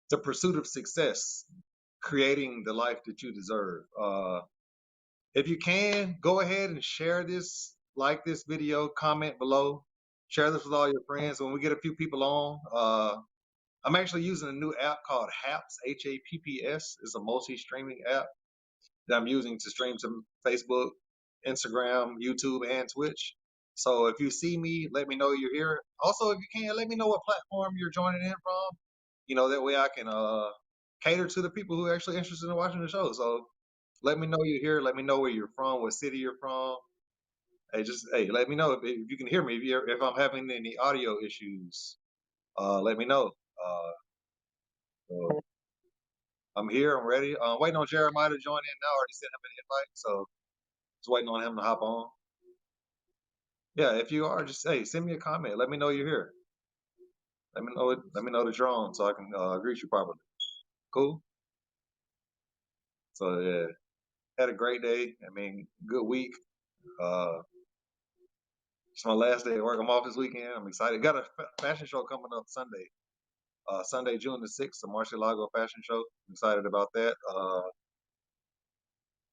the pursuit of success, creating the life that you deserve. If you can, go ahead and share this, like this video, comment below, share this with all your friends. When we get a few people on, I'm actually using a new app called HAPS, H-A-P-P-S. It's a multi-streaming app that I'm using to stream to Facebook, Instagram, YouTube, and Twitch. So if you see me, let me know you're here. Also, if you can, let me know what platform you're joining in from. That way I can cater to the people who are actually interested in watching the show. So let me know you're here. Let me know where you're from, what city you're from. Hey, let me know if you can hear me. If I'm having any audio issues, let me know. So I'm here. I'm ready. Waiting on Jeremiah to join in now. I already sent him an invite, so just waiting on him to hop on. Yeah, if you are, just send me a comment. Let me know you're here. Let me know it. Let me know that you're on, so I can greet you properly. Cool. So yeah, had a great day. Good week. It's my last day at work. I'm off this weekend. I'm excited. Got a fashion show coming up Sunday. Sunday, June the 6th, the Marcialago fashion show. I'm excited about that.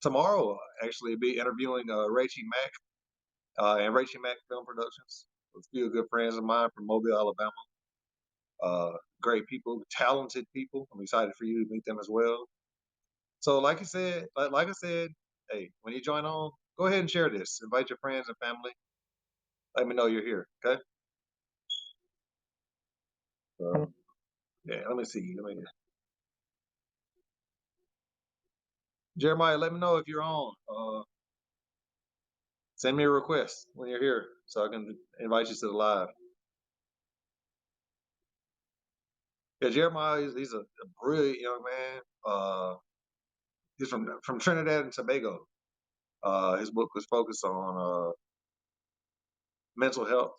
Tomorrow, actually, be interviewing Rachie Mack and Rachie Mack Film Productions. A few good friends of mine from Mobile, Alabama. Great people, talented people. I'm excited for you to meet them as well. So, like I said, hey, when you join on, go ahead and share this. Invite your friends and family. Let me know you're here. Okay. So, yeah. Let me see. Jeremiah, let me know if you're on. Send me a request when you're here so I can invite you to the live. Yeah, Jeremiah, he's a brilliant young man. He's from Trinidad and Tobago. His book was focused on mental health,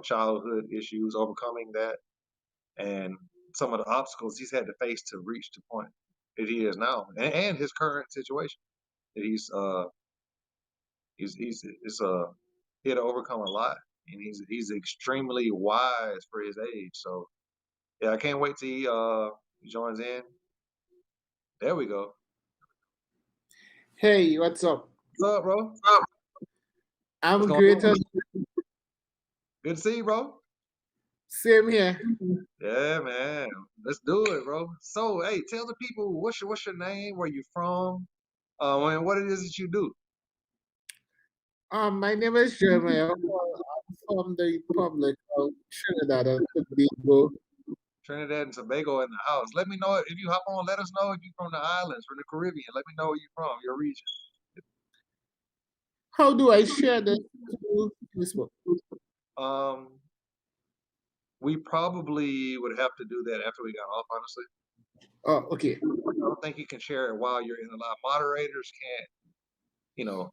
childhood issues, overcoming that, and some of the obstacles he's had to face to reach the point that he is now, and his current situation that he had to overcome a lot, and he's extremely wise for his age. So yeah, I can't wait till he joins in. There we go. Hey, what's up? What's up, bro? I'm great. Good to see you, bro. Same here. Yeah, man. Let's do it, bro. So, hey, tell the people what's your name, where you from, and what it is that you do. My name is Jeremiah. I'm from the Republic of Trinidad and Tobago. Trinidad and Tobago in the house. Let me know if you hop on. Let us know if you're from the islands, from the Caribbean. Let me know where you're from, your region. How do I share this to Facebook? We probably would have to do that after we got off, honestly. Oh, okay. I don't think you can share it while you're in the live. Moderators can't,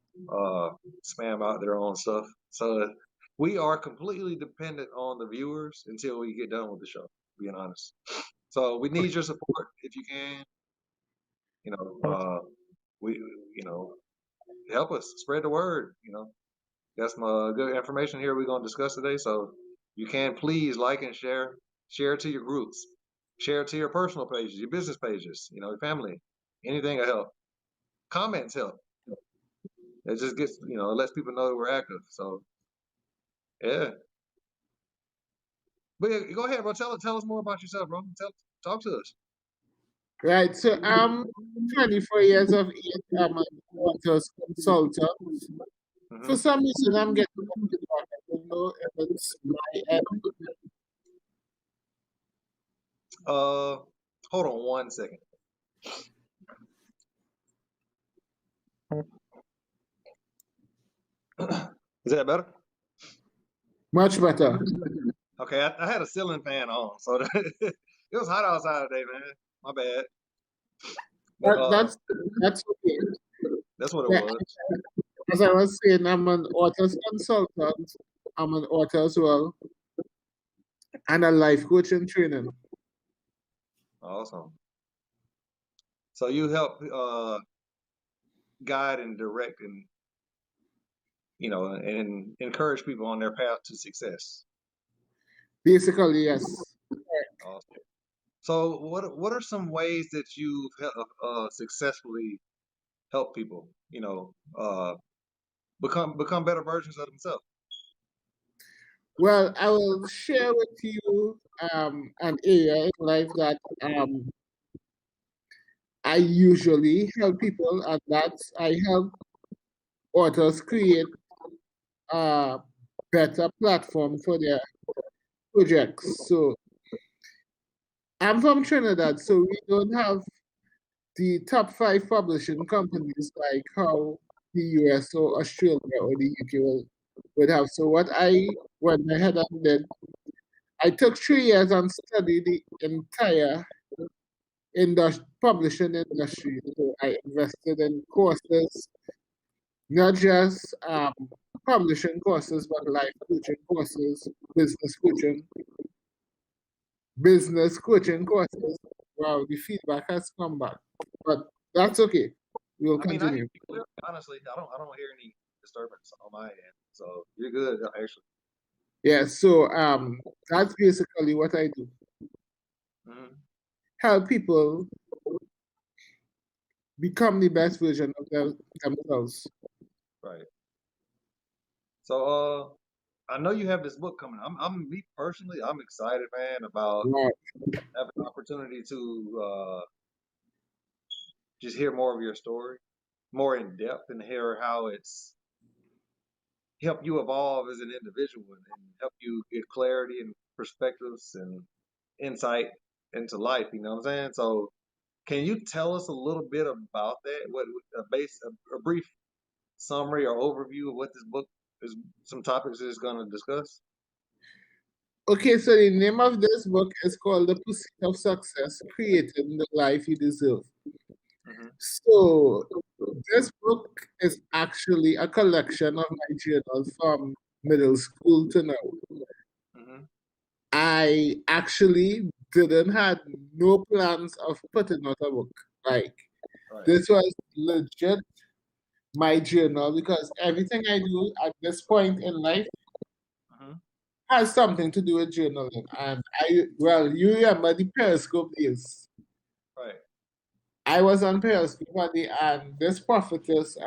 spam out their own stuff. So we are completely dependent on the viewers until we get done with the show, being honest. So we need your support if you can. Help us spread the word. Got some good information here we're gonna discuss today. So you can please like and share it to your groups, share it to your personal pages, your business pages, your family. Anything will help. Comments help. It just gets, it lets people know that we're active. So yeah. But yeah, go ahead, bro. Tell us more about yourself, bro. Talk to us. Right. So I'm 24 years of age. I'm an author's consultant. For some reason, I'm getting I don't know if it's my end. Hold on 1 second. Is that better? Much better. Okay, I had a ceiling fan on, so it was hot outside today, man. My bad. But, that's okay. That's what it was. As I was saying, I'm an author's consultant. I'm an author as well, and a life coach and training. Awesome. So you help guide and direct and and encourage people on their path to success. Basically, yes. Awesome. So what are some ways that you've successfully helped people, become better versions of themselves? Well, I will share with you an area in life that I usually help people, and that's I help authors create a better platform for their projects. So I'm from Trinidad, so we don't have the top five publishing companies like how the US or Australia or the UK would have. So what I went ahead and did, I took 3 years and studied the entire publishing industry. So I invested in courses, not just publishing courses, but life coaching courses, business coaching courses. Wow, the feedback has come back, but that's okay. We'll I mean, I hear continue. you clearly, honestly. I don't hear any disturbance on my end, so you're good actually. Yeah, so that's basically what I do. Hmm. Help people become the best version of themselves. Right. So I know you have this book coming. I'm me personally, I'm excited, man, about Right. having the opportunity to just hear more of your story, more in depth, and hear how it's helped you evolve as an individual and help you get clarity and perspectives and insight into life. You know what I'm saying? So, can you tell us a little bit about that? What a brief summary or overview of what this book is, some topics it's going to discuss? Okay, so the name of this book is called The Pursuit of Success, Creating the Life You Deserve. Hmm. So this book is actually a collection of my journals from middle school to now. Hmm. I actually didn't had no plans of putting out a book. Like Right. this was legit my journal because everything I do at this point in life Hmm. has something to do with journaling. And you remember the Periscope days. Right. I was on Periscope and this prophetess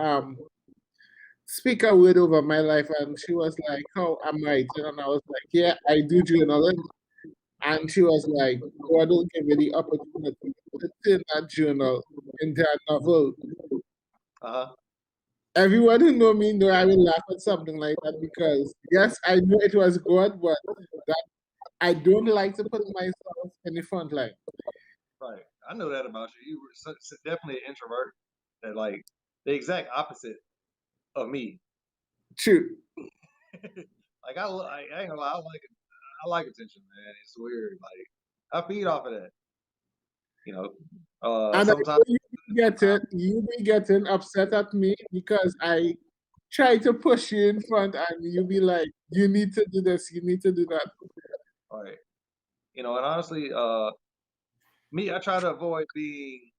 speak a word over my life, and she was like, "How I'm writing," and I was like, "Yeah, I do journaling." And she was like, "God will give you the opportunity to turn that journal into a novel." Uh huh. Everyone who know me know I will laugh at something like that because yes, I know it was God, but that I don't like to put myself in the front line. Right. I know that about you. You were definitely an introvert. That like the exact opposite of me. True. Like I ain't gonna lie, I like attention, man. It's weird. Like I feed off of that. You know, And I sometimes, know you be getting upset at me because I try to push you in front and you be like, you need to do this, you need to do that. right? And honestly, me, I try to avoid being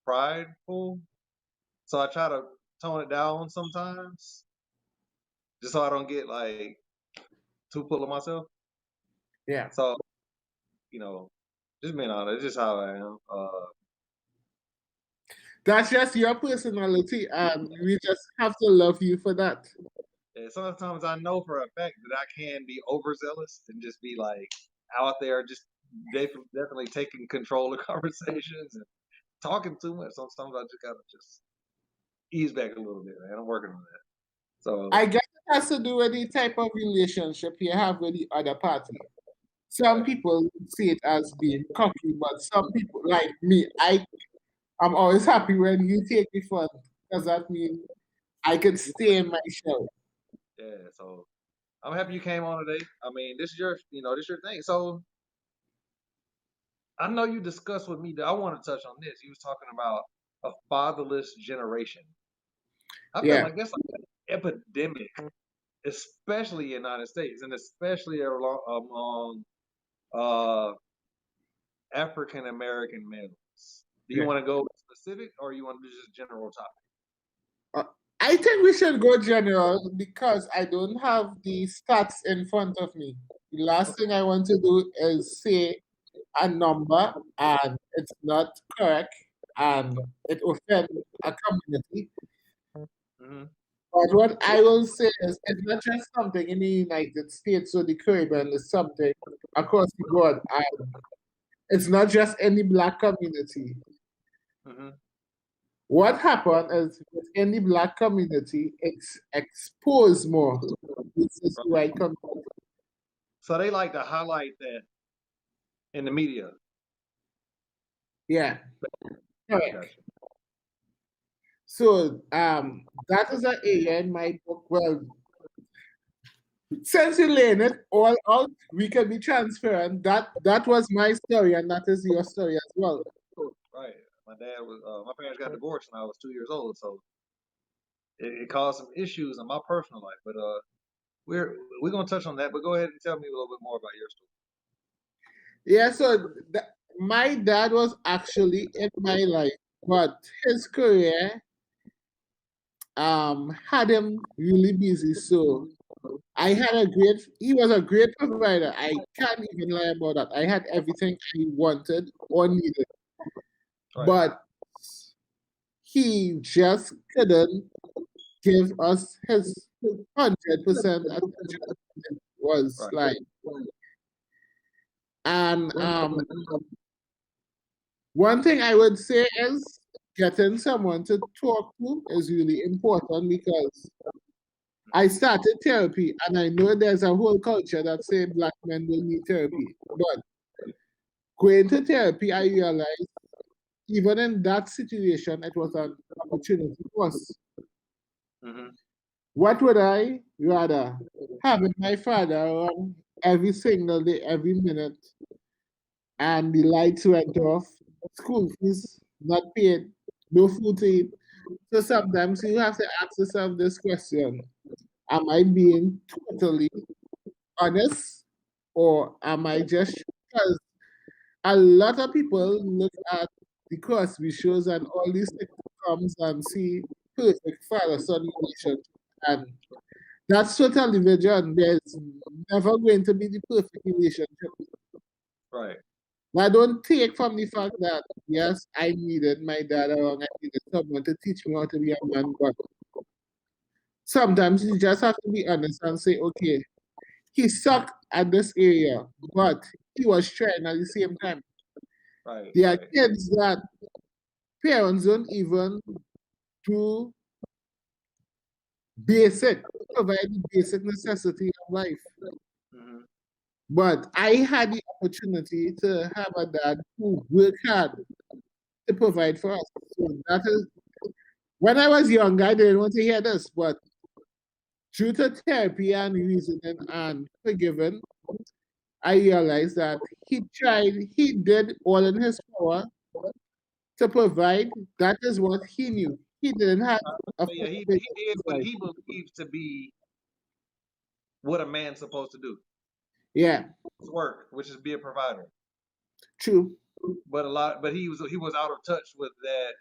prideful, so I try to tone it down sometimes, just so I don't get like too full of myself. Yeah. So you know, just being honest, it's just how I am. That's just your personality and we just have to love you for that. And sometimes I know for a fact that I can be overzealous and just be like out there, just definitely taking control of conversations and talking too much. Sometimes I just gotta just ease back a little bit, man. I'm working on that. So I guess it has to do with the type of relationship you have with the other party. Some right, people see it as being cocky, but some people like me, I'm always happy when you take me fun because that means I can stay in my shell. yeah. So I'm happy you came on today. I mean, this your thing. So I know you discussed with me that I want to touch on this. You was talking about a fatherless generation. I feel Yeah. like that's like an epidemic, especially in the United States, and especially among uh, African American males. Do you Yeah. want to go specific, or you want to do just general topic? Uh, I think we should go general because I don't have the stats in front of me. The last Okay. thing I want to do is say a number and it's not correct and it offends a community. Mm-hmm. But what I will say is it's not just something in the United States or the Caribbean, it's something across the board. And it's not just any black community. Mm-hmm. What happened is within the black community, it's exposed more. This is the Right. right community. So they like to highlight that in the media. Yeah, correct. Gotcha. So that is an area in my book. Well, since you laying it all out, we can be transparent. That was my story, and that is your story as well. Right. My parents got divorced when I was 2 years old, so it caused some issues in my personal life. But we're gonna touch on that. But go ahead and tell me a little bit more about your story. Yeah, so my dad was actually in my life, but his career had him really busy. So he was a great provider. I can't even lie about that. I had everything I wanted or needed, Right. but he just couldn't give us his 100% attention. It was Right. like, and one thing I would say is getting someone to talk to is really important because I started therapy and I know there's a whole culture that say black men don't need therapy. But going to therapy, I realized even in that situation, it was an opportunity for us. Mm-hmm. What would I rather? Having my father around every single day, every minute, and the lights went off, school fees not paid, no food to eat. So sometimes you have to ask yourself this question: am I being totally honest, or am I just, because a lot of people look at the Cosby shows and all these sitcoms and see perfect father-son relationship, and that's totally vision. There's never going to be the perfect relationship. Right. I don't take from the fact that yes, I needed my dad around, I needed someone to teach me how to be a man, but sometimes you just have to be honest and say, okay, he sucked at this area, but he was trying at the same time. Right. There are Right. kids that parents don't even do provide the basic necessity of life. Mm-hmm. But I had the opportunity to have a dad who worked hard to provide for us. So that is, when I was young, I didn't want to hear this, but due to therapy and reasoning and forgiving, I realized that he did all in his power to provide. That is what he knew. He didn't have a So yeah, full he picture he of did his what life. he believes to be what a man's supposed to do. Yeah, His work, which is be a provider. true. But he was out of touch with that.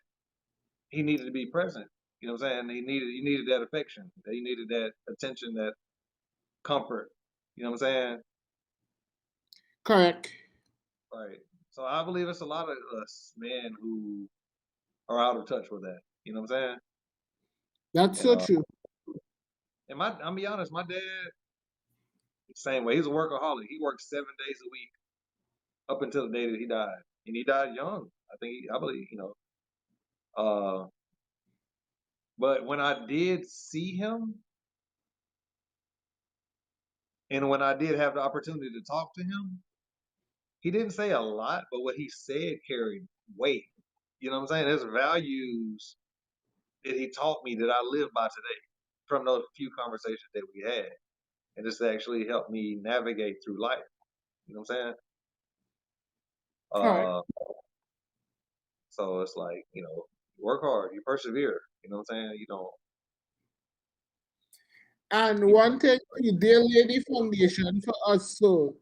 He needed to be present. You know what I'm saying? He needed that affection. He needed that attention, that comfort. You know what I'm saying? Correct. Right. So I believe it's a lot of us men who are out of touch with that. You know what I'm saying? That's And so true. I'm be honest, my dad, same way. He's a workaholic. He worked 7 days a week up until the day that he died, and he died young. I believe, Uh, but when I did see him, and when I did have the opportunity to talk to him, he didn't say a lot, but what he said carried weight. You know what I'm saying? There's values that he taught me that I live by today from those few conversations that we had. And this actually helped me navigate through life. You know what I'm saying? Correct. Uh, so it's like, you work hard, you persevere. You know what I'm saying? And You, one thing, they lay the foundation for us so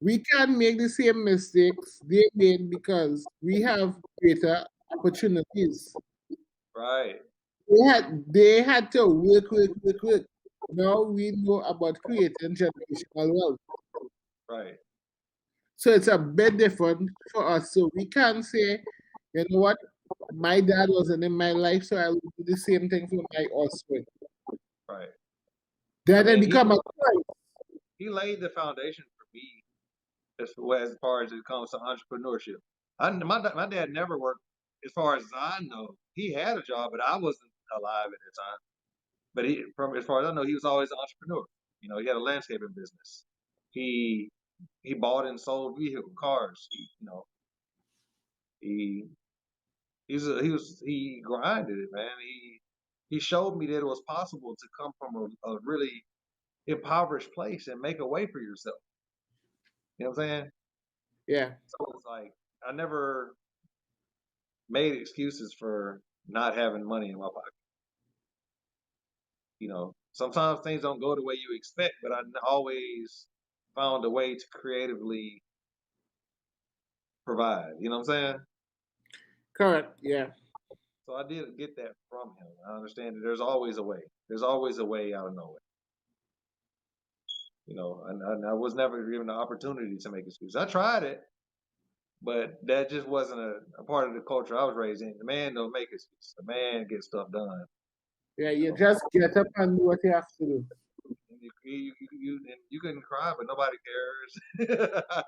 we can make the same mistakes they made because we have greater opportunities. right, They had to work. Now we know about creating generational wealth. right. So it's a bit different for us. So we can't say, you know what, my dad wasn't in my life, so I will do the same thing for my offspring. Right. I Then it mean, become a choice. he laid the foundation for me as far as it comes to entrepreneurship. My dad never worked, as far as I know. He had a job, but I wasn't alive at the time. But from as far as I know, he was always an entrepreneur. You know, he had a landscaping business. He he bought and sold cars. He he grinded it, man. He showed me that it was possible to come from a really impoverished place and make a way for yourself. You know what I'm saying? Yeah, So it's like I never made excuses for not having money in my pocket. You know, sometimes things don't go the way you expect, but I always found a way to creatively provide. You know what I'm saying? correct. Yeah, So I did get that from him. I understand that there's always a way. There's always a way out of nowhere. You know, and I was never given the opportunity to make excuses. I tried it, but that just wasn't a part of the culture I was raised in. The man don't make excuses. The man gets stuff done. yeah. You You know, just get up and do what you have to do. and you can cry, but nobody cares. Yeah.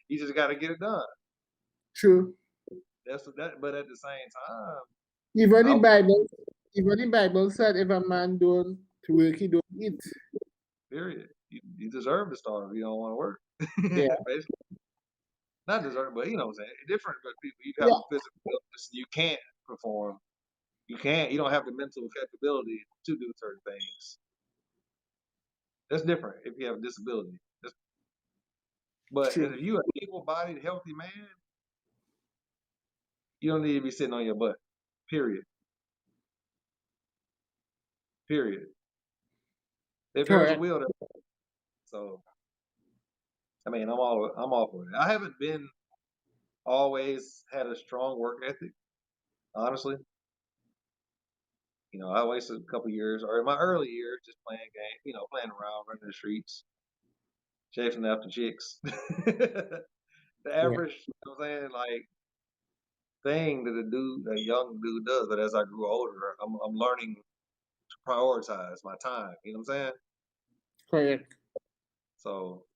You just got to get it done. True. That's that. But at the same time, Even the I Bible, even the Bible said, if a man don't work, he don't eat. period. You deserve to starve if you don't want to work. Yeah, Basically, not deserve, but you know what I'm saying. Different, but people you have yeah. a physical illness, you can't perform. You can't. You don't have the mental capability to do certain things. That's different if you have a disability. But True. if you're an able-bodied, healthy man, you don't need to be sitting on your butt. Period. Period. If there's a Correct. will, so I mean, I'm all for it. I haven't been always had a strong work ethic, honestly. You know, I wasted a couple years, or in my early years, just playing game. You know, playing around, running the streets, chasing after chicks. The Yeah. average, you know what I'm saying, like thing that a young dude does. But as I grew older, I'm learning to prioritize my time. You know what I'm saying? Correct. So,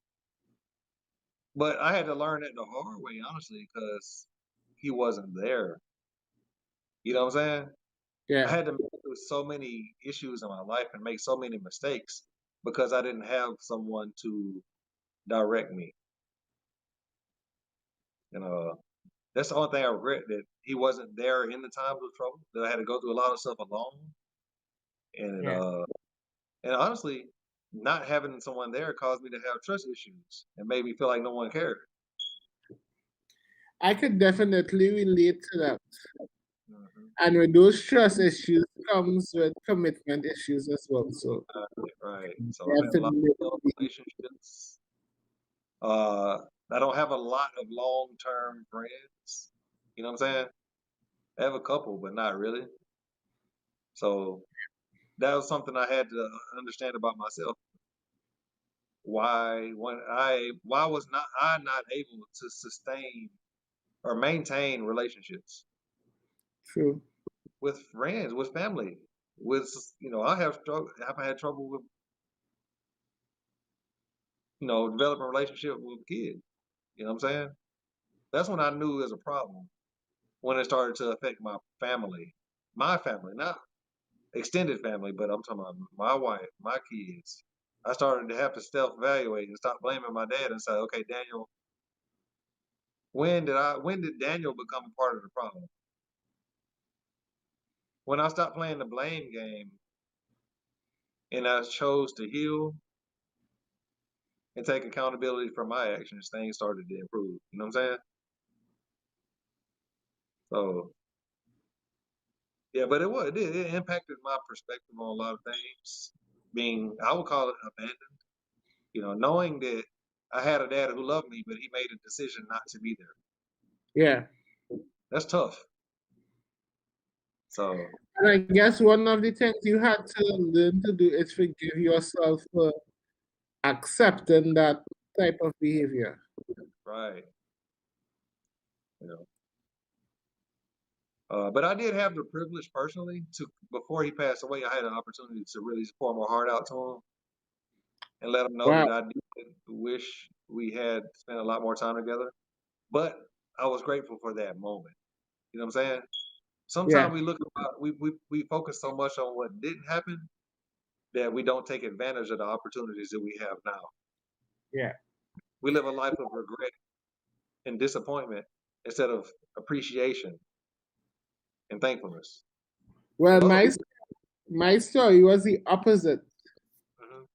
but I had to learn it the hard way, honestly, because he wasn't there. You know what I'm saying? I Yeah. had to make through so many issues in my life and make so many mistakes because I didn't have someone to direct me. And that's the only thing I regret, that he wasn't there in the times of trouble. That I had to go through a lot of stuff alone, and Yeah. and honestly, not having someone there caused me to have trust issues and made me feel like no one cared. I could definitely relate to that. Mhm. And with those trust issues comes with commitment issues as well. So Right. So I'm in a lot definitely, of failed relationships. Uh, I don't have a lot of long-term friends. You know what I'm saying? I have a couple, but not really. So that was something I had to understand about myself. Why was not I not able to sustain or maintain relationships true. with friends, with family, with I've had trouble with developing a relationship with kids. You know what I'm saying? That's when I knew it was a problem, when it started to affect my family, not extended family, but I'm talking about my wife, my kids. I started to have to self-evaluate and stop blaming my dad and say, okay, Daniel, when did Daniel become a part of the problem? When I stopped playing the blame game and I chose to heal and take accountability for my actions, things started to improve. You know what I'm saying? So yeah, but it impacted my perspective on a lot of things. Being, I would call it abandoned. You know, knowing that I had a dad who loved me, but he made a decision not to be there. Yeah. That's tough. So And I guess one of the things you had to learn to do is forgive yourself for accepting that type of behavior. Right. You know. But I did have the privilege personally to, before he passed away, I had an opportunity to really just pour my heart out to him and let him know Wow. that I did wish we had spent a lot more time together. But I was grateful for that moment. You know what I'm saying? Yeah. Sometimes we look about, we focus so much on what didn't happen that we don't take advantage of the opportunities that we have now. Yeah. We live a life of regret and disappointment instead of appreciation and thankfulness. Well, Those are people. my story was the opposite Mhm.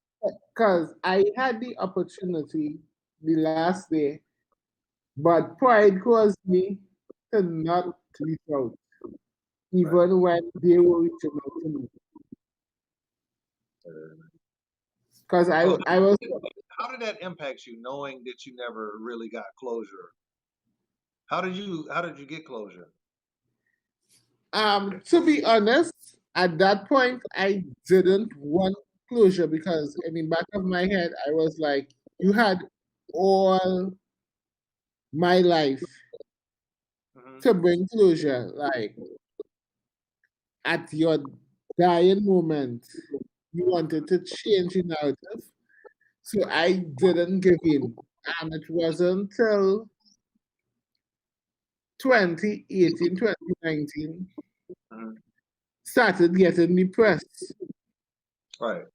because I had the opportunity the last day, but pride caused me to not reach out, Right. even when they were reaching out to me. Uh, Because so I was how did that impact you, knowing that you never really got closure? How did you get closure? to be honest, at that point I didn't want closure because in the back of my head I was like, you had all my life Hmm. to bring closure. Like at your dying moment, you wanted to change the narrative. So I didn't give in. And it wasn't until 2018, 2019, Hmm. started getting depressed Right.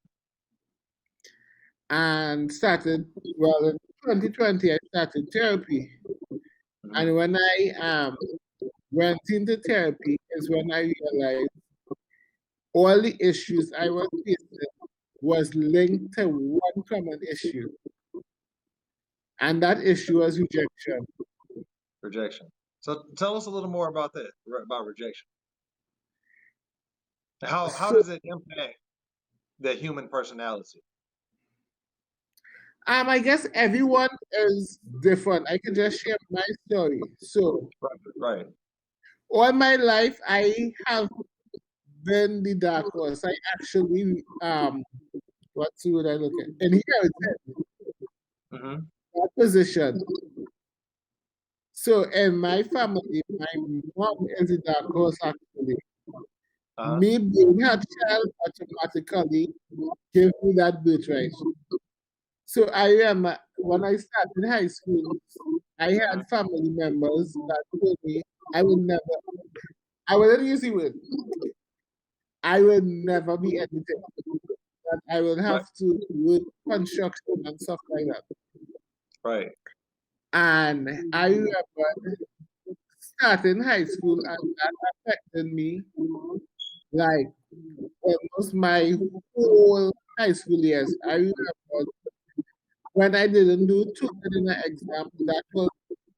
and started, well, in 2020, I started therapy. Hmm. And when I went into therapy is when I realized all the issues I was facing was linked to one common issue. And that issue was rejection. Rejection. So tell us a little more about that, about rejection. How So does it impact the human personality? I guess everyone is different. I can just share my story. So Right. Right. all my life I have been the dark horse. I actually what would I look at? Inherited Hmm. that position. So in my family, my mom is the dark horse actually. Uh-huh. Me being her child automatically gave me that birthright. So I remember when I started high school, I Hmm. had family members that told me I would never, I wouldn't use the word, I would never be anything. That I would Right. have to work construction and stuff like that. Right. And I remember starting high school and that affected me like almost my whole high school years. I remember when I didn't do too good in the exam, that would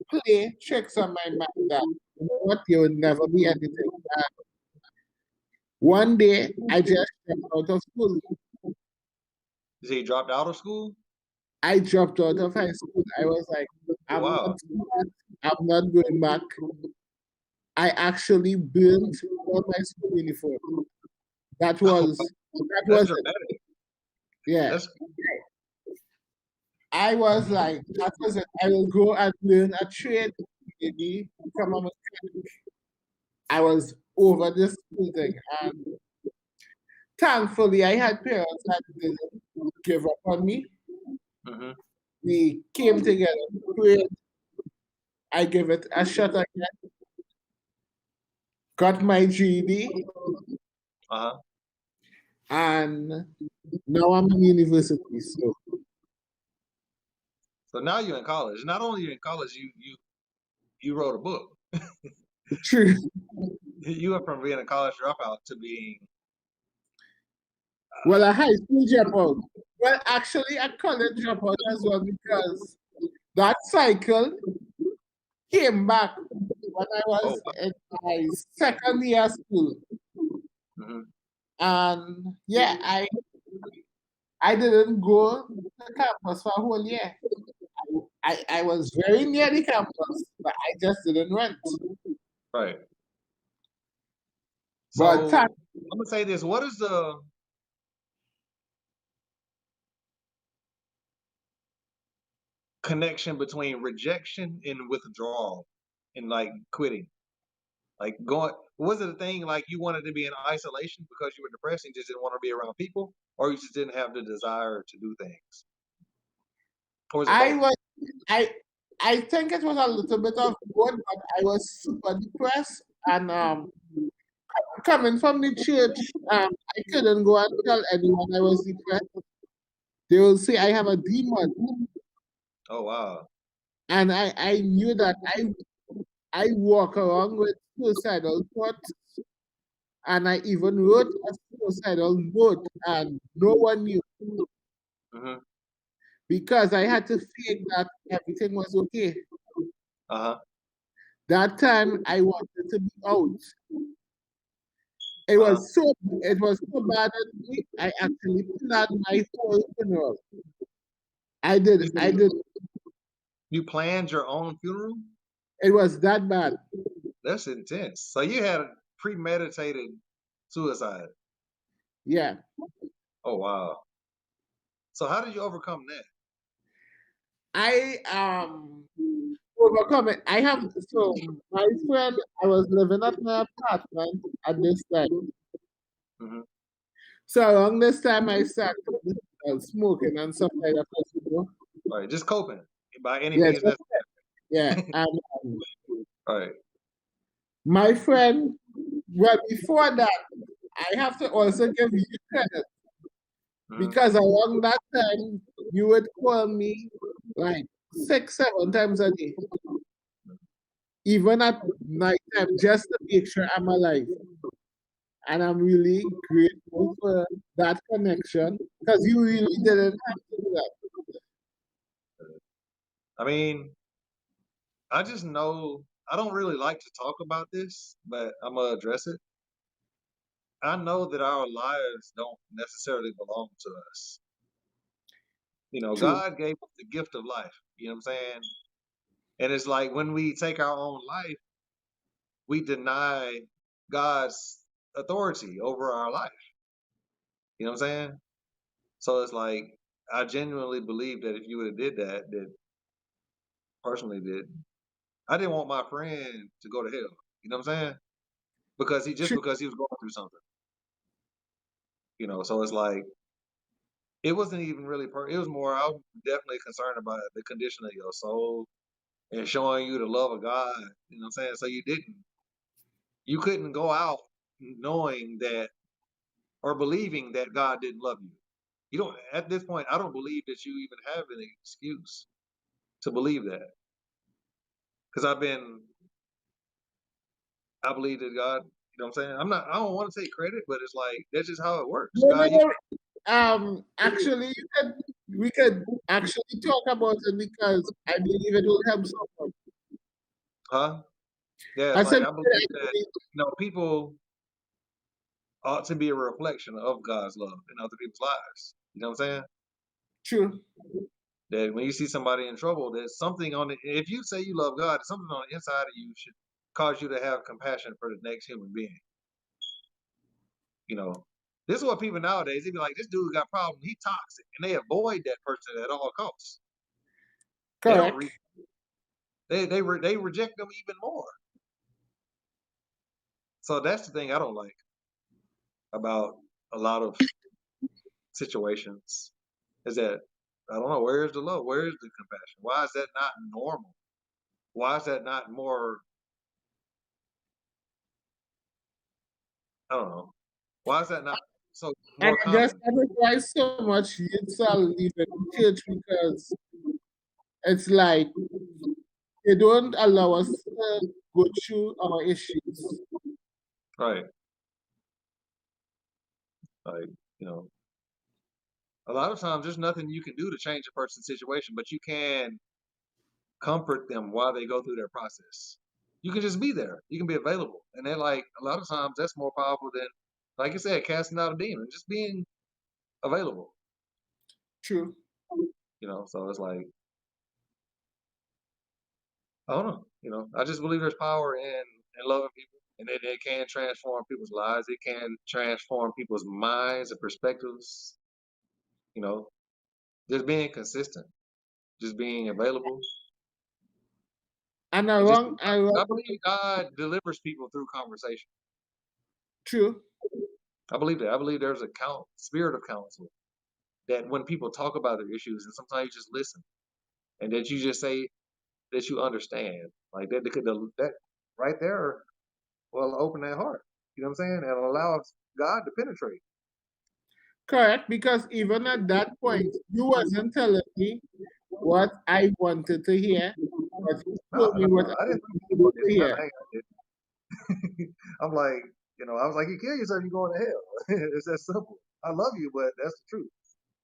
play tricks on my mind that you know what, you will never be anything. And one day I just dropped out of school. You say you dropped out of school? I dropped out of high school. I was like, Oh, I'm wow. not smart. I'm not going back. I actually burnt all my school uniform. That Oh, was that that's was it. dramatic. Yeah. That's I was like, that was it. I will go and learn a trade, maybe become a mechanic. I was over this school thing. And thankfully I had parents that didn't give up on me. hmm. We came together, prayed, I gave it a shot again, got my GED, Uh-huh. and now I'm in university. So So now you're in college. Not only you're in college, you wrote a book. true. You went from being a college dropout to being Well, a high school dropout. Well, actually, a college dropout as well because that cycle came back when I oh was in my second year school. wow. Hmm. And yeah, I didn't go to campus for a whole year. I was very near the campus, but I just didn't went. Right. But So I'm gonna say this. What is the connection between rejection and withdrawal and like quitting. Like going, was it a thing like you wanted to be in isolation because you were depressed and just didn't want to be around people, or you just didn't have the desire to do things, or was it I both? was I I think it was a little bit of both, but I was super depressed and coming from the church, I couldn't go and tell anyone I was depressed. They will say I have a demon. Oh wow. And I knew that I walk around with suicidal thoughts, and I even wrote a suicidal note, and no one knew Hmm. because I had to fake that everything was okay. Uh huh. That time I wanted to be out. Uh huh. It was so bad at me. I actually planned my whole funeral. You said I did. you planned your own funeral? It was that bad. That's intense. So you had a premeditated suicide. Yeah. Oh wow. So how did you overcome that? I overcome it. I have so my friend. I was living at my apartment at this time. Hmm. So around this time, I started smoking and stuff like that. All right, just coping by any Yeah, means necessary. yeah. And All right. my friend, well, before that, I have to also give you credit Hmm. because around that time, you would call me like 6, 7 times a day, even at night time, just to make sure I'm alive. And I'm really grateful for that connection because you really didn't have to do that. I mean, I just know I don't really like to talk about this, but I'm gonna address it. I know that our lives don't necessarily belong to us. You know, True, God gave us the gift of life. You know what I'm saying? And it's like when we take our own life, we deny God's authority over our life. You know what I'm saying? So it's like I genuinely believe that if you would have did that, that personally did, I didn't want my friend to go to hell. You know what I'm saying? Because he just true. because he was going through something. You know, so it's like it wasn't even really it was more I was definitely concerned about the condition of your soul and showing you the love of God. You know what I'm saying? So you couldn't go out knowing that or believing that God didn't love you. You don't at this point, I don't believe that you even have an excuse to believe that. Because I believe that God, you know what I'm saying? I don't want to take credit, but it's like that's just how it works. No, no, God, you no. Actually, we could actually talk about it because I believe it will help someone. huh? Yeah, it's I like said, I believe that, people ought to be a reflection of God's love in other people's lives. You know what I'm saying? true, That when you see somebody in trouble, there's something on it. If you say you love God, something on the inside of you should cause you to have compassion for the next human being. You know, this is what people nowadays they be like, this dude got problems, he toxic, and they avoid that person at all costs. They don't correct. they reject them even more. So that's the thing I don't like about a lot of situations is that I don't know where is the love, where is the compassion? Why is that not normal? Why is that not more? I don't know. Why is that not so And more I guess common? that is why so much youths are leaving church because it's like they don't allow us to go through our issues. Right. Like, you know, a lot of times there's nothing you can do to change a person's situation, but you can comfort them while they go through their process. You can just be there. You can be available. And they're like, a lot of times that's more powerful than, like you said, casting out a demon, just being available, True. So it's like, I don't know, I just believe there's power in loving people and that it can transform people's lives. It can transform people's minds and perspectives, you know, just being consistent. just being available. And And just I I believe God delivers people through conversation. true. I believe that. I believe there's a spirit of counsel that when people talk about their issues, and sometimes you just listen, and that you just say that you understand, like that. That right there will open that heart. You know what I'm saying? And allow God to penetrate. Correct, because even at that point, you wasn't telling me what I wanted to hear, but you No, told no, me what no. I I didn't needed it's to not hear. like I'm like, I was like, you kill yourself, you're going to hell. It's that simple. I love you, but that's the truth.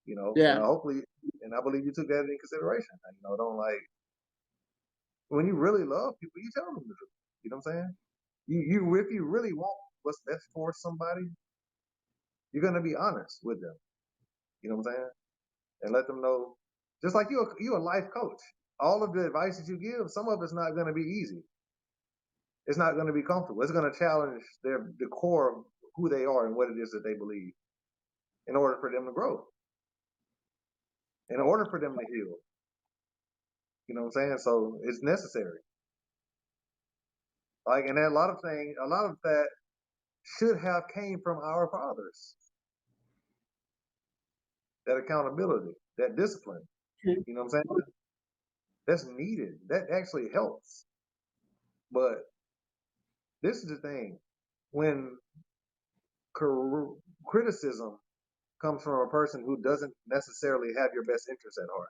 And Yeah, hopefully, and I believe you took that into consideration. Don't like when you really love people, you tell them the truth. You know what I'm saying? You if you really want what's best for somebody, you're gonna be honest with them. You know what I'm saying? And let them know. Just like you a life coach. All of the advice that you give, some of it's not gonna be easy. It's not gonna be comfortable. It's gonna challenge the core of who they are and what it is that they believe in order for them to grow, in order for them to heal. You know what I'm saying? So it's necessary. Like, and a lot of that should have came from our fathers. That accountability, that discipline. true. You know what I'm saying? That's needed. That actually helps. But this is the thing: when criticism comes from a person who doesn't necessarily have your best interest at heart,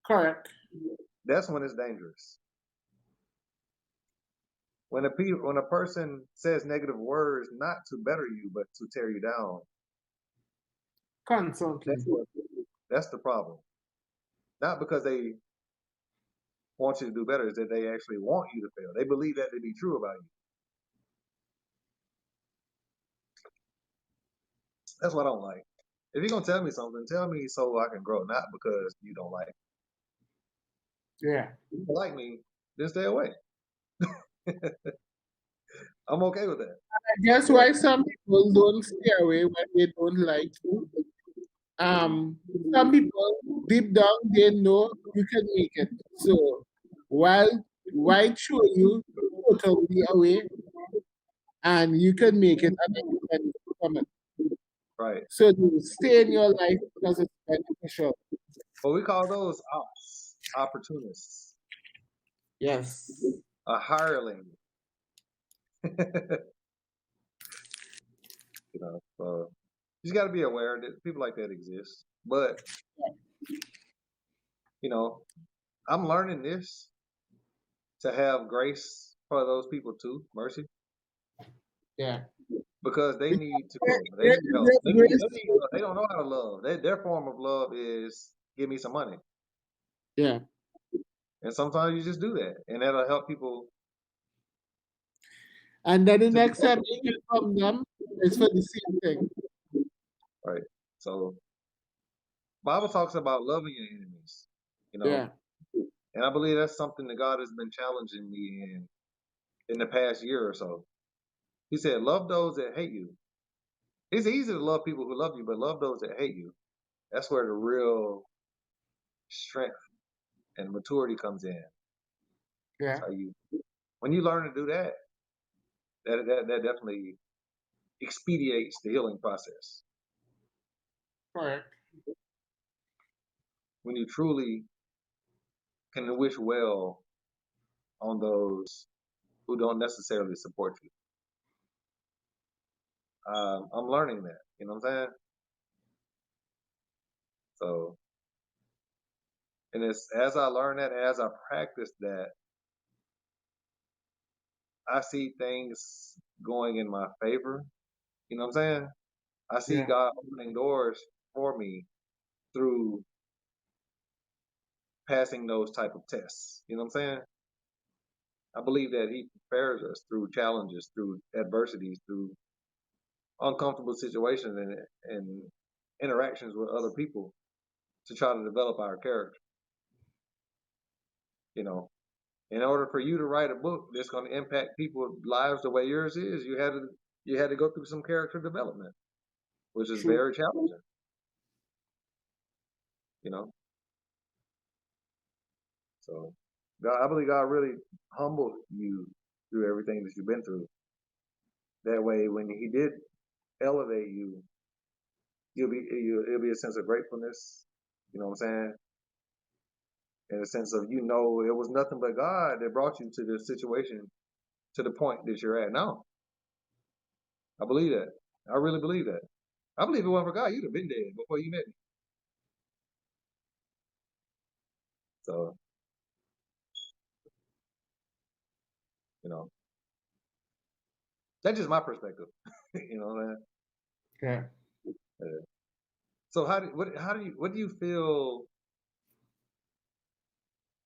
Correct. that's when it's dangerous. When a person says negative words not to better you but to tear you down, Constantly. that's the problem. Not because they want you to do better, is that they actually want you to fail. They believe that to be true about you. That's what I don't like. If you're gonna tell me something, tell me so I can grow, not because you don't like me. Yeah. If you don't like me, then stay away. I'm okay with that. I guess But why some people don't stay away when they don't like you. Um, some people deep down they know you can make it. So why throw you totally away and you can make it and then you can from it. right. So you stay in your life because it's beneficial. But we call those ops, opportunists, Yes. a hireling. So you just got to be aware that people like that exist. But you know, I'm learning this to have grace for those people too, mercy, Yeah. because they Because need to grow. They there need help. is grace. They don't know how to love. Their form of love is give me some money, Yeah. and sometimes you just do that, and that'll help people And then the to be next time you hear from them is for the same thing. right. So Bible talks about loving your enemies, you know, Yeah. and I believe that's something that God has been challenging me in the past year or so. He said, "Love those that hate you." It's easy to love people who love you, but love those that hate you. That's where the real strength and maturity comes in. Yeah. So when you learn to do that, that definitely expedites the healing process. Correct. When you truly can wish well on those who don't necessarily support you. I'm learning that. You know what I'm saying? So, and it's as I learn that, as I practice that, I see things going in my favor. You know what I'm saying? I see Yeah. God opening doors for me through passing those type of tests. You know what I'm saying? I believe that He prepares us through challenges, through adversities, through uncomfortable situations and interactions with other people to try to develop our character. You know, in order for you to write a book that's going to impact people's lives the way yours is, you had to go through some character development, which is True. very challenging. You know, So, God, I believe God really humbled you through everything that you've been through. That way, when He did elevate you, it'll be a sense of gratefulness. You know what I'm saying? In a sense of it was nothing but God that brought you to this situation to the point that you're at now. I believe that. I really believe that. I believe if it wasn't for God, you'd have been dead before you met me. So, you know, that's just my perspective. You know what I'm Yeah. saying? So what do you feel?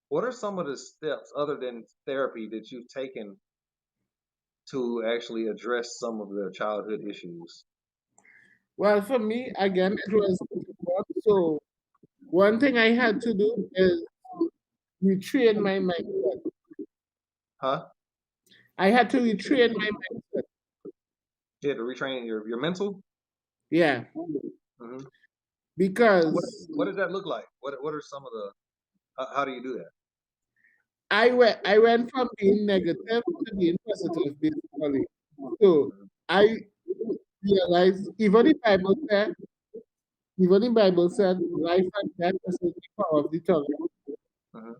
What are some of the steps other than therapy that you've taken to actually address some of the childhood issues? Well, for me, again, it was work. So one thing I had to do is retrain my mindset. Huh? I had to retrain my mindset. You had to retrain your mental. Yeah, Hmm. because What does that look like? What are some of the how do you do that? I went from being negative to being positive, basically. So Hmm. I realized even the Bible said life and death is in the power of the tongue. Hmm.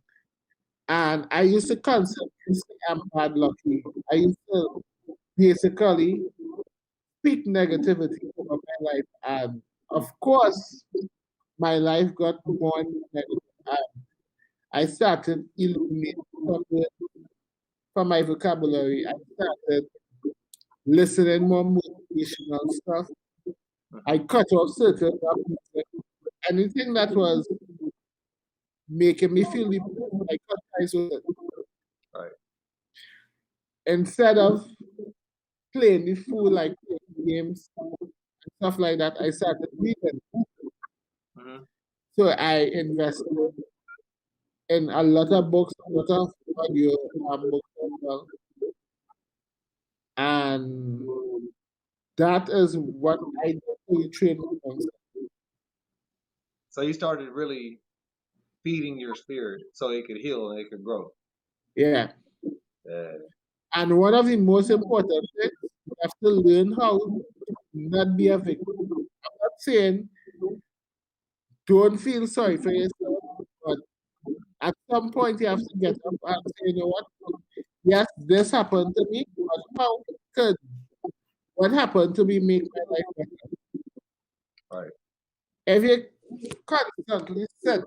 And I used to constantly say I'm bad lucky. I used to basically speak negativity over my life. And of course, my life got more negative. And I started eliminating from my vocabulary. I started listening more motivational stuff. I Hmm. cut off certain rap music. Anything that was making me feel depressed, I cut ties with it. Right. Instead of playing the fool like playing games and stuff like that, I started reading. Hmm. So I invested in a lot of books, a lot of audio books as well. And that is what I did to retrain my mindset. So you started really feeding your spirit so it could heal and it could grow. Yeah. Yeah. And one of the most important things, you have to learn how to not be a victim. I'm not saying don't feel sorry for yourself, but at some point you have to get up and say, you know what? Yes, this happened to me, but how could what happened to me make my life better? Right. If you constantly sit,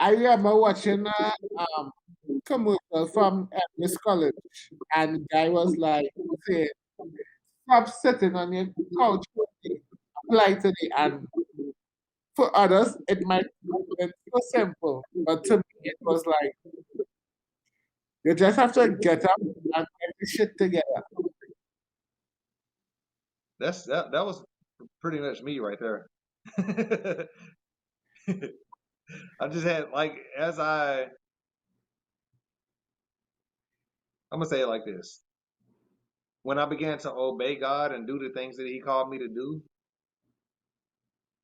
I remember watching a commercial from Elvis College, and the guy was like, saying, stop sitting on your couch only, apply today. And for others, it might have been so simple, but to me, it was like, you just have to get up and get the shit together. That was pretty much me right there. I just had like I'm gonna say it like this. When I began to obey God and do the things that He called me to do,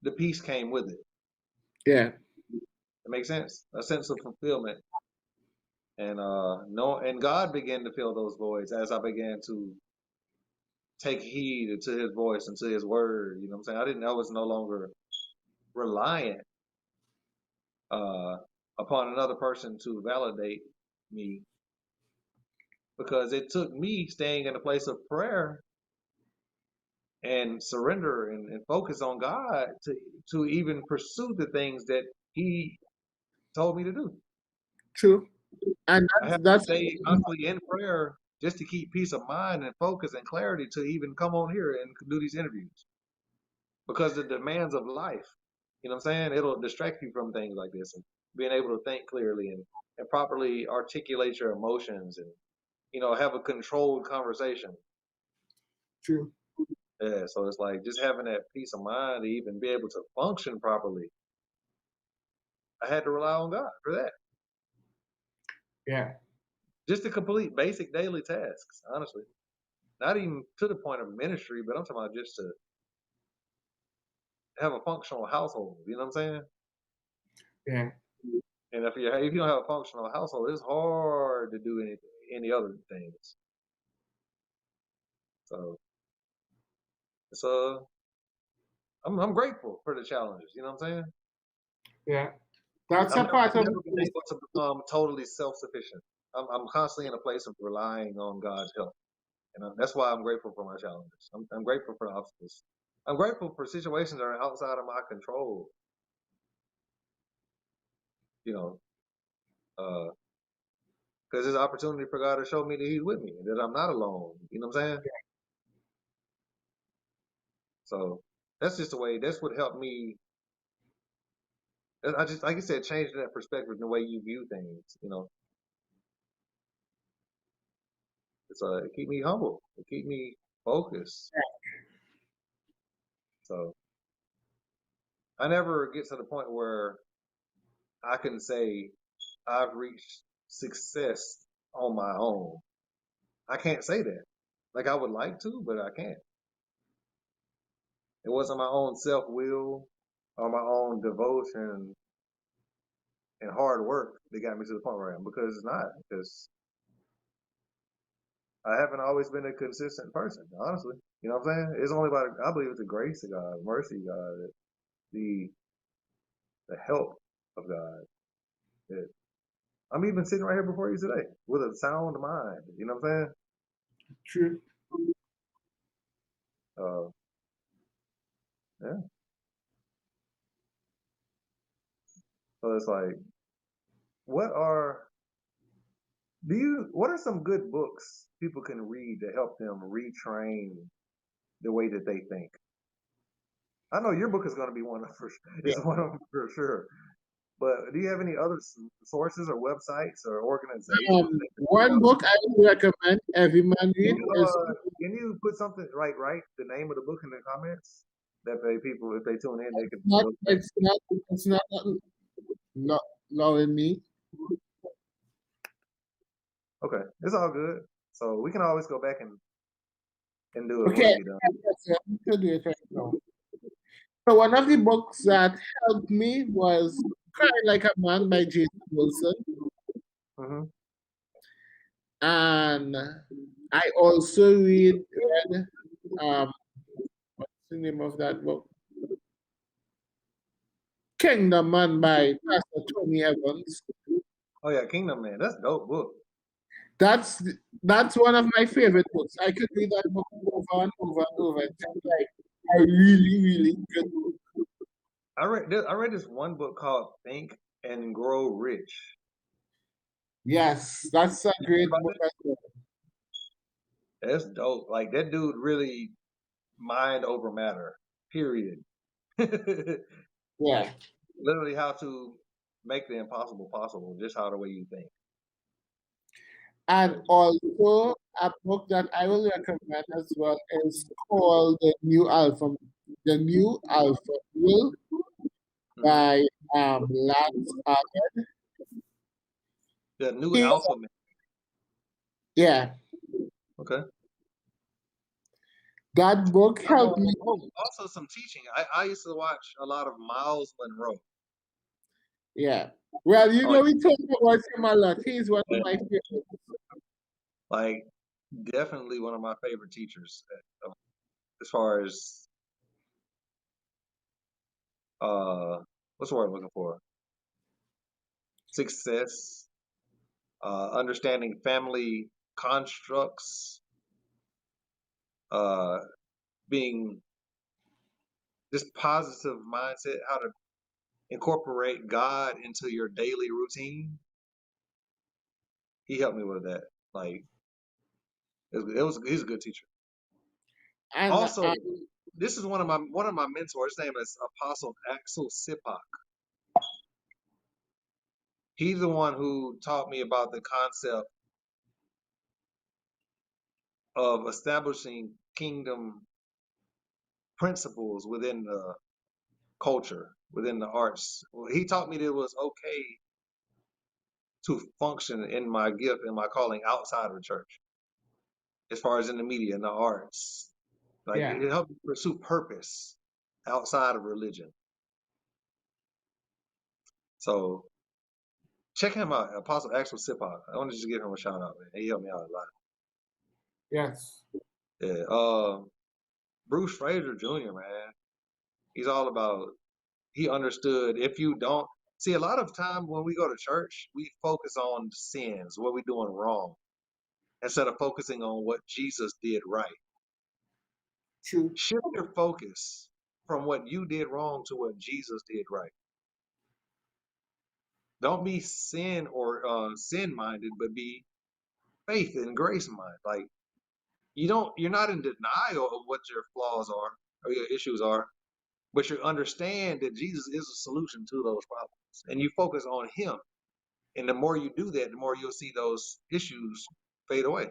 the peace came with it. Yeah, It makes sense. A sense of fulfillment. And no and God began to fill those voids as I began to take heed to his voice and to his word. You know what I'm saying? I was no longer reliant uh upon another person to validate me because it took me staying in a place of prayer and surrender and focus on God to even pursue the things that He told me to do. true. And I have to that's stay constantly in prayer just to keep peace of mind and focus and clarity to even come on here and do these interviews because the demands of life, you know what I'm saying? It'll distract you from things like this and being able to think clearly and properly articulate your emotions and, have a controlled conversation. true. Yeah, so it's like just having that peace of mind to even be able to function properly. I had to rely on God for that. Yeah. Just to complete basic daily tasks, honestly. Not even to the point of ministry, but I'm talking about just to have a functional household. You know what I'm saying? Yeah. And if you don't have a functional household, it's hard to do any other things. So it's I'm grateful for the challenges. You know what I'm saying? Yeah. That's a I've part of never been able to become totally self-sufficient. I'm constantly in a place of relying on God's help, and that's why I'm grateful for my challenges. I'm grateful for the obstacles. I'm grateful for situations that are outside of my control. You know, because there's opportunity for God to show me that He's with me, that I'm not alone. You know what I'm saying? So that's just the way. That's what helped me. I just, like you said, changing that perspective, the way you view things. You know, it keep me humble, it keep me focused. So I never get to the point where I can say I've reached success on my own. I can't say that. Like I would like to, but I can't. It wasn't my own self will or my own devotion and hard work that got me to the point where I am. Because it's not. Because I haven't always been a consistent person, honestly. You know what I'm saying? It's only about, I believe it's the grace of God, mercy of God, the the help of God. That I'm even sitting right here before you today with a sound mind. You know what I'm saying? true. Uh, yeah. So it's like, what are what are some good books people can read to help them retrain the way that they think? I know your book is going to be one of Yeah. is one of them for sure. But do you have any other sources or websites or organizations that can One help? book I would recommend every man Can read you is can you put something write the name of the book in the comments that they people if they tune in they can not look back. it's not it's not allowing me. Okay, it's all good. So we can always go back and do it when Okay, we get done. yes, to do it right now. So one of the books that helped me was Cry Like a Man by Jason Wilson. Hmm. And I also read what's the name of that book? Kingdom Man by Pastor Tony Evans. Oh yeah, Kingdom Man, that's a dope book. That's that's one of my favorite books. I could read that book over and over and over. It's just like a really, really good book. I read this one book called Think and Grow Rich. Yes, that's a Heard great about book that? as well. That's dope. Like that dude really mind over matter. Period. Yeah. Like literally how to make the impossible possible, just how the way you think. And Crazy. also a book that I will recommend as well is called The New Alpha Will Hmm. by Lance Arthur. The new He's alpha man. yeah, Okay. that book helped me. Also some teaching. I used to watch a lot of Miles Monroe. Yeah. Well, Oh, we talk about him a lot. He's one of yeah. my favorites. Like definitely one of my favorite teachers as far as what's the word I'm looking for? Success, understanding family constructs, uh, being just positive mindset, how to incorporate God into your daily routine. He helped me with that. Like he's a good teacher. And Also, this is one of my mentors. His name is Apostle Axel Sipak. He's the one who taught me about the concept of establishing kingdom principles within the culture, within the arts. He taught me that it was okay to function in my gift and my calling outside of the church, as far as in the media and the arts. Like yeah. it helped me pursue purpose outside of religion. So check him out, Apostle Axel Sipak. I want to just give him a shout out, man. He helped me out a lot. Yes. Yeah. Bruce Fraser Jr., man. He's all about. He understood if you don't see a lot of time when we go to church, we focus on sins, what we're doing wrong, instead of focusing on what Jesus did right. True. Shift your focus from what you did wrong to what Jesus did right. Don't be sin or sin minded, but be faith and grace minded. Like you're not in denial of what your flaws are or your issues are, but you understand that Jesus is a solution to those problems, and you focus on Him. And the more you do that, the more you'll see those issues fade away.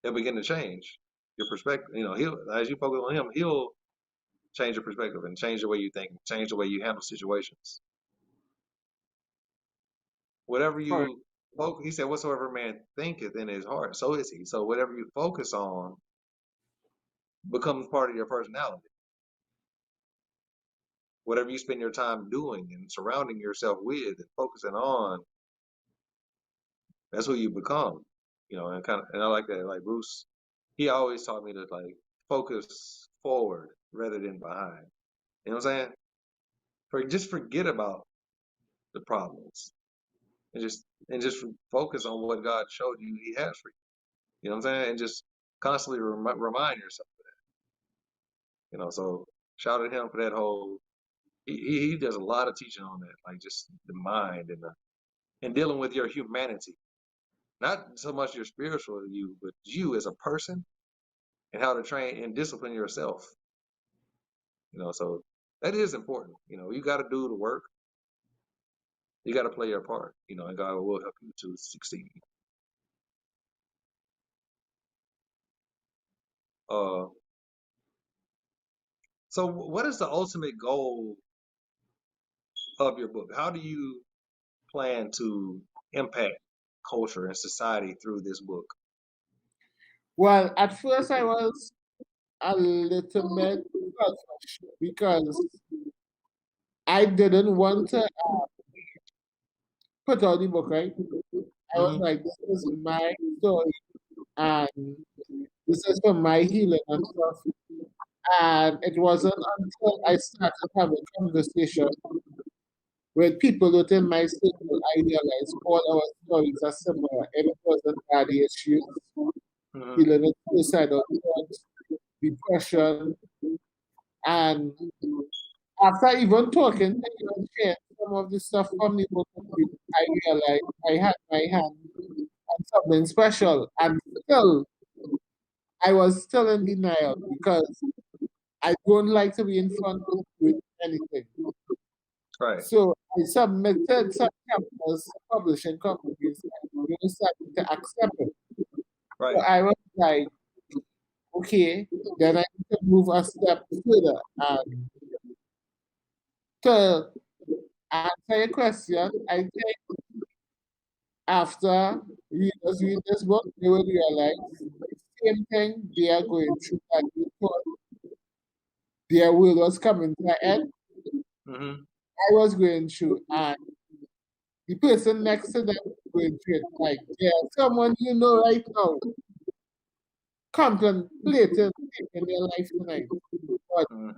They'll begin to change your perspective. He'll as you focus on Him, He'll change your perspective and change the way you think, change the way you handle situations. Whatever Correct. you focus, He said, "Whatsoever man thinketh in his heart, so is he." So whatever you focus on becomes part of your personality. Whatever you spend your time doing and surrounding yourself with and focusing on, that's who you become. And I like that. Like Bruce, he always taught me to like focus forward rather than behind. You know what I'm saying? Just forget about the problems and just focus on what God showed you He has for you. You know what I'm saying? And just constantly remind yourself. So shout at him for that whole. He does a lot of teaching on that, like just the mind and dealing with your humanity, not so much your spiritual you, but you as a person and how to train and discipline yourself. So that is important. You got to do the work. You got to play your part. And God will help you to succeed. Uh, so what is the ultimate goal of your book? How do you plan to impact culture and society through this book? Well, at first I was a little bit selfish because I didn't want to put out the book, right? I was Hmm. like, this is my story and this is for my healing and stuff. And it wasn't until I started having conversation with people within my circle I realized all our stories are similar. It wasn't daddy issues, Hmm. dealing with suicidal thoughts, depression, and after even talking to you and sharing some of the stuff from the book with you, I realized I had my hand on something special. And still, I was still in denial because I don't like to be in front of doing anything. Right. So I submitted some chapters to publishing companies and they started to accept it. So Right. I was like, okay, then I need to move a step further. And to answer your question, I think after readers read this book, they will realize the same thing they are going through that they thought their world was coming to an end. Hmm. I was going through, and the person next to them going through it. Like, yeah, someone you know right now contemplating taking their life tonight. But Hmm.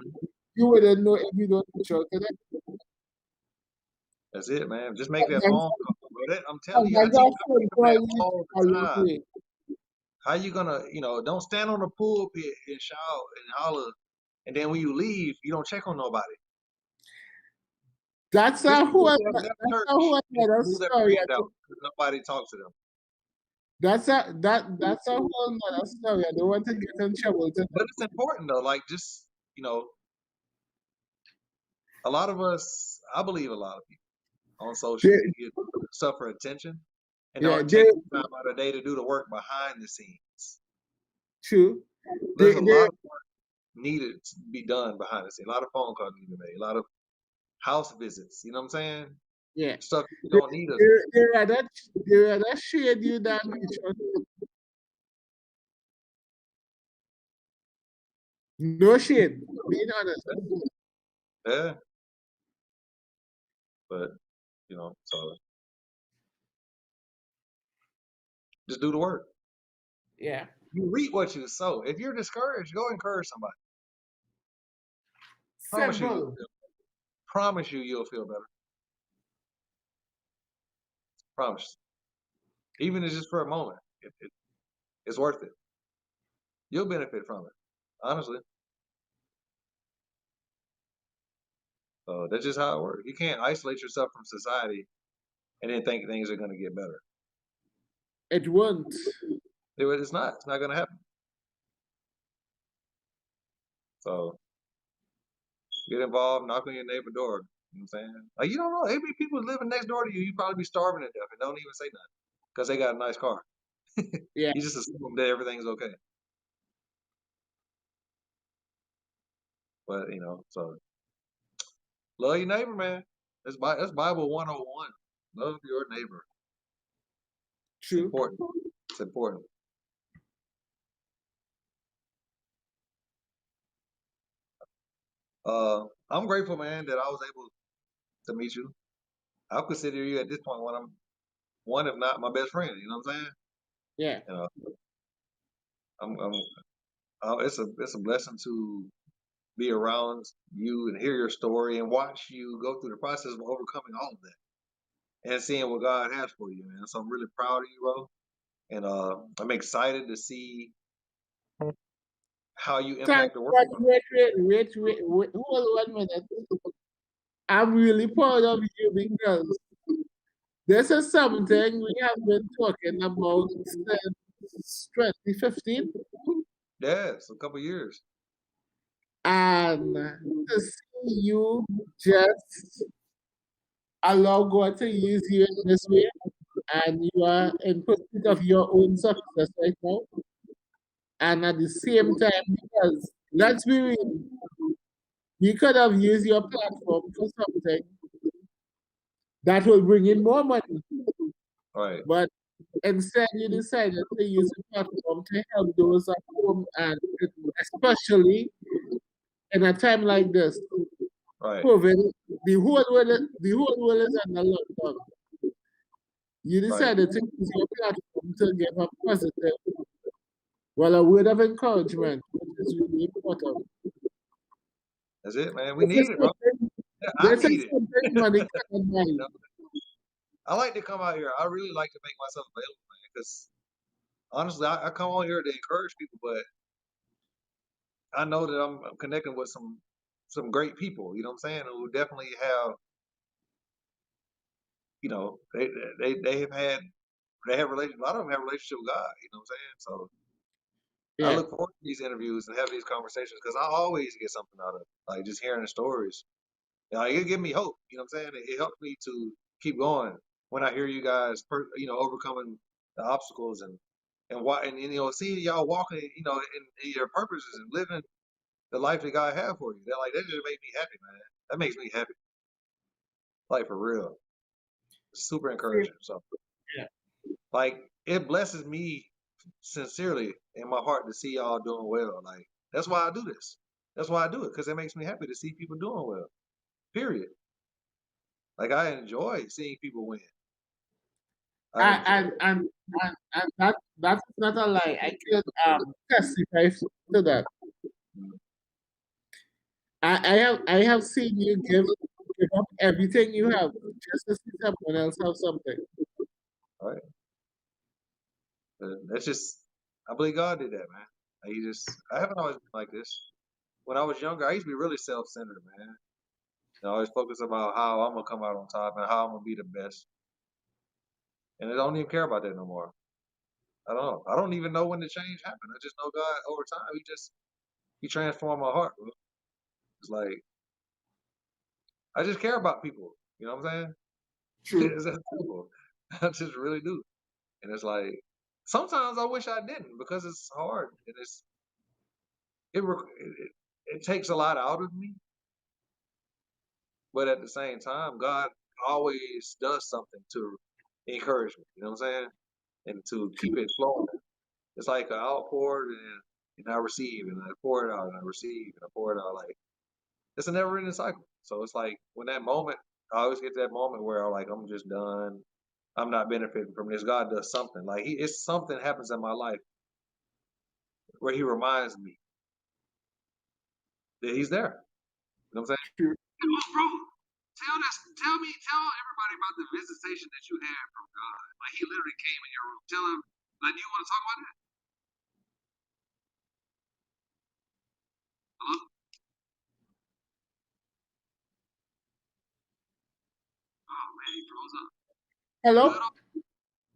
you wouldn't know if you don't reach out to them. That's it, man. Just make that Sometimes, phone call, bro. I'm telling you, I sometimes teach that phone people call that you all are the your time. way. How you gonna, don't stand on the pulpit and shout and holler, and then when you leave, you don't check on nobody. That's There's a people whole who have left that's a church whole and another blew their story. brains out because nobody talks to them. That's a whole other story. I don't want to get in trouble tonight. But it's important though. Like just, a lot of us, I believe a lot of people on social They, media suffer attention and yeah, don't they take the time out of the day to do the work behind the scenes. true. There's a They lot of work needed to be done behind the scenes. A lot of phone calls need to be made. A lot of house visits. You know what I'm saying? yeah. Stuff you They, don't need us. they rather shade you than reach out. No shade. Being honest. Yeah, but so Just do the work. Yeah. You reap what you sow. If you're discouraged, go encourage somebody. Promise you, Simple. promise you, you'll feel better. Promise. Even if it's just for a moment, it's worth it. You'll benefit from it. Honestly. So that's just how it works. You can't isolate yourself from society and then think things are going to get better. It won't. It's not. It's not going to happen. So get involved, knock on your neighbor's door. You know what I'm saying? Like, you don't know. Maybe people living next door to you, you probably be starving to death and don't even say nothing because they got a nice car. Yeah. You just assume that everything's okay. But, so love your neighbor, man. That's Bible 101. Love your neighbor. It's True. important. It's important. I'm grateful, man, that I was able to meet you. I'll consider you at this point one, if not my best friend. You know what I'm saying? Yeah. You know, it's a blessing to be around you and hear your story and watch you go through the process of overcoming all of that and seeing what God has for you, man. So I'm really proud of you, bro. And I'm excited to see how you Thank impact the God. world. Wait. Hold 1 minute. I'm really proud of you because this is something we have been talking about since 2015. Yes, a couple years. And to see you just allow God to use you in this way, and you are in pursuit of your own success right now. And at the same time, because let's be real, you could have used your platform for something that will bring in more money. Right, But instead, you decided to use the platform to help those at home, and especially in a time like this, right, COVID, the whole world is under lockdown. You right. decided to use your platform to give a positive, well, a word of encouragement, which is really important. That's it, man. We This is need it, bro. something, Yeah, I this need is it. something money cannot buy. You know, I like to come out here. I really like to make myself available, man. Because honestly, I come on here to encourage people, but I know that I'm connecting with some great people. You know what I'm saying? Who definitely have, you know, they have had they have relation. A lot of them have relationship with God. You know what I'm saying? So I Yeah, look forward to these interviews and have these conversations because I always get something out of it. Like just hearing the stories. It give me hope. You know what I'm saying? It helps me to keep going when I hear you guys, overcoming the obstacles and seeing y'all walking, in your purposes and living the life that God had for you. That just makes me happy, man. That makes me happy. Like for real. Super encouraging. So yeah. like it blesses me sincerely in my heart to see y'all doing well. Like that's why I do this. That's why I do it because it makes me happy to see people doing well. Period. Like I enjoy seeing people win. I And enjoy and it. and, that's not a lie. I can testify to that. Mm, I have seen you give up everything you have just to see someone else have something. all right. That's just I believe God did that, man. I haven't always been like this. When I was younger, I used to be really self-centered, man. I always focus about how I'm gonna come out on top and how I'm gonna be the best. And I don't even care about that no more. I don't know. I don't even know when the change happened. I just know God over time. He transformed my heart, bro. It's like I just care about people. You know what I'm saying? True. It's that simple. I just really do. And it's like sometimes I wish I didn't because it's hard and it takes a lot out of me. But at the same time, God always does something to encourage me. You know what I'm saying? And to keep it flowing. It's like an outpour and I receive and I pour it out and I receive and I pour it out. Like it's a never ending cycle. So it's like when that moment, I always get to that moment where I'm just done. I'm not benefiting from this. God does something. Like it's something happens in my life where He reminds me that He's there. You know what I'm saying? True. Bro, tell everybody about the visitation that you had from God. Like He literally came in your room. Tell him. Like, do you want to talk about that? Hello? Oh man, he froze up. Hello? Good.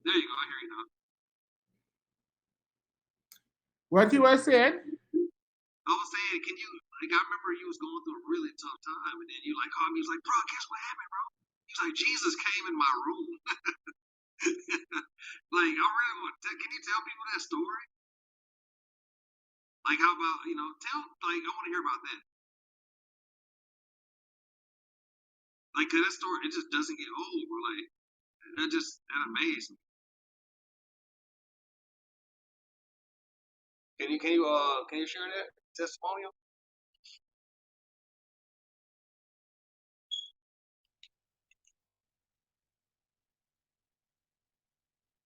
There you go. I hear you now. What you were saying? I was saying, can you like? I remember you was going through a really tough time, and then you like called me. He was like, "Bro, guess what happened, bro?" He was like, "Jesus came in my room." Like, I really want. Can you tell people that story? Like, how about tell like I want to hear about that. Like, 'cause that story it just doesn't get old, bro. Like, that amazed me. Can you share that testimonial?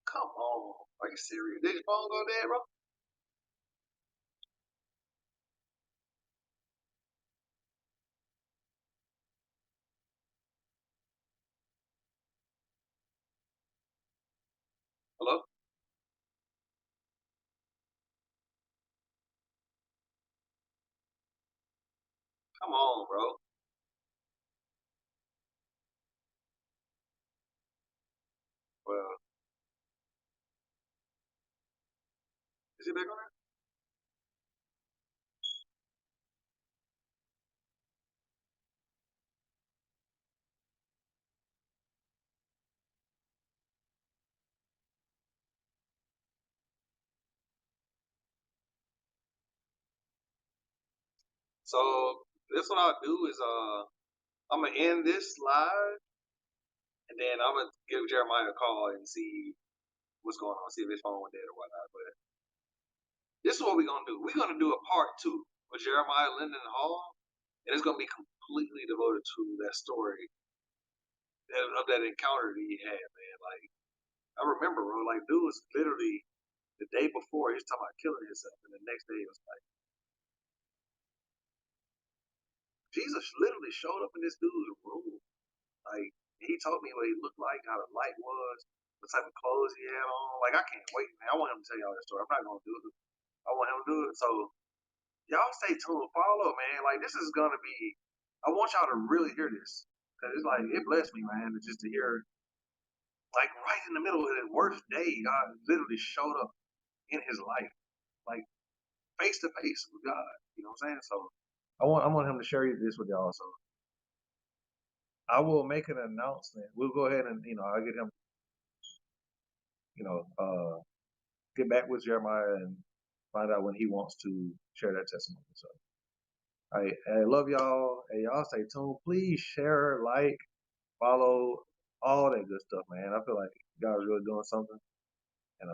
Come on, are you serious? Did your phone go dead, bro? Hello? Come on, bro. Well, is it back on there? So this what I'll do is I'm gonna end this live and then I'm gonna give Jeremiah a call and see what's going on, see if his phone went dead or whatnot. But this is what we're gonna do. We're gonna do a part 2 with Jeremiah, Lyndon, and Hall, and it's gonna be completely devoted to that story of that encounter that he had, man. Like I remember, bro. Like dude was literally the day before he was talking about killing himself, and the next day it was like Jesus literally showed up in this dude's room. Like he told me what he looked like, how the light was, what type of clothes he had on. Like I can't wait, man. I want him to tell y'all that story. I'm not gonna do it. I want him to do it. So y'all stay tuned, follow, man. Like this is gonna be. I want y'all to really hear this because it's like it blessed me, man, just to hear like right in the middle of the worst day, God literally showed up in his life, like face to face with God. You know what I'm saying? So I want him to share this with y'all. So I will make an announcement. We'll go ahead and I'll get him you know get back with Jeremiah and find out when he wants to share that testimony. So I love y'all. Hey, y'all stay tuned. Please share, like, follow, all that good stuff, man. I feel like God's really doing something, and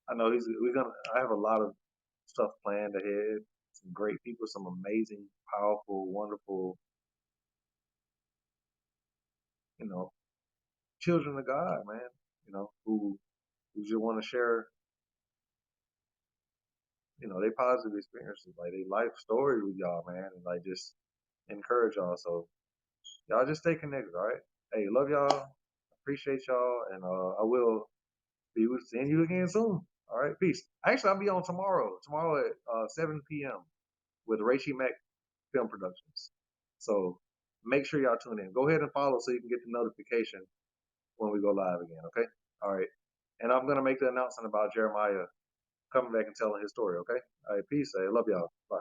I know we're gonna. I have a lot of stuff planned ahead. Some great people, some amazing, powerful, wonderful, you know, children of God, man. Who just want to share, their positive experiences, like their life stories with y'all, man, and like just encourage y'all. So y'all just stay connected, all right? Hey, love y'all. Appreciate y'all, and I will be seeing you again soon. All right, peace. Actually, I'll be on tomorrow at 7 p.m. with Rachie Mack Film Productions. So make sure y'all tune in. Go ahead and follow so you can get the notification when we go live again. Okay. All right. And I'm gonna make the announcement about Jeremiah coming back and telling his story. Okay. All right. Peace. I love y'all. Bye.